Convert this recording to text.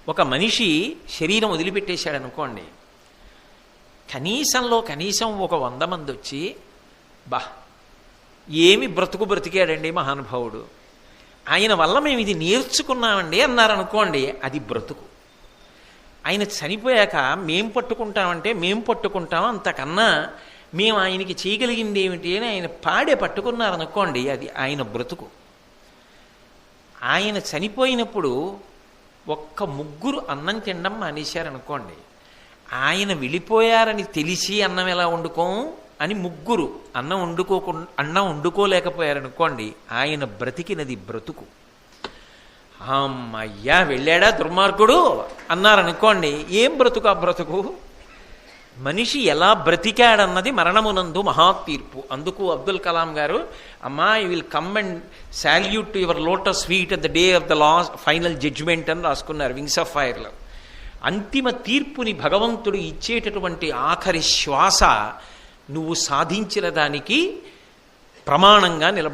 ఒక మనిషి శరీరం వదిలిపెట్టేశాడు అనుకోండి, కనీసం ఒక 100 మంది వచ్చి, బా ఏమి బ్రతికాడండి మహానుభావుడు, ఆయన వల్ల మేము ఇది నేర్చుకున్నామండి అన్నారనుకోండి, అది బ్రతుకు. ఆయన చనిపోయాక మేం పట్టుకుంటామంటే మేం పట్టుకుంటాం, అంతకన్నా మేము ఆయనకి చేయగలిగింది ఏమిటి అని ఆయన పట్టుకున్నారనుకోండి, అది ఆయన బ్రతుకు. ఆయన చనిపోయినప్పుడు ఒక్క 3 అన్నం తినడం మానేశారనుకోండి, ఆయన వెళ్ళిపోయారని తెలిసి అన్నం ఎలా వండుకోం అని 3 అన్నం వండుకోలేకపోయారనుకోండి, ఆయన బ్రతికినది బ్రతుకు. అమ్మయ్యా వెళ్ళాడా దుర్మార్గుడు అన్నారనుకోండి, ఏం బ్రతుకు ఆ బ్రతుకు? మనిషి ఎలా బ్రతికాడన్నది మరణమునందు మహాతీర్పు. అందుకు అబ్దుల్ కలాం గారు, అమ్మా you will come and salute to your lotus feet at the day of the last final judgement అని రాసుకున్నారు వింగ్స్ ఆఫ్ ఫైర్లో. అంతిమ తీర్పుని భగవంతుడు ఇచ్చేటటువంటి ఆఖరి శ్వాస నువ్వు సాధించిన దానికి ప్రమాణంగా నిలబడ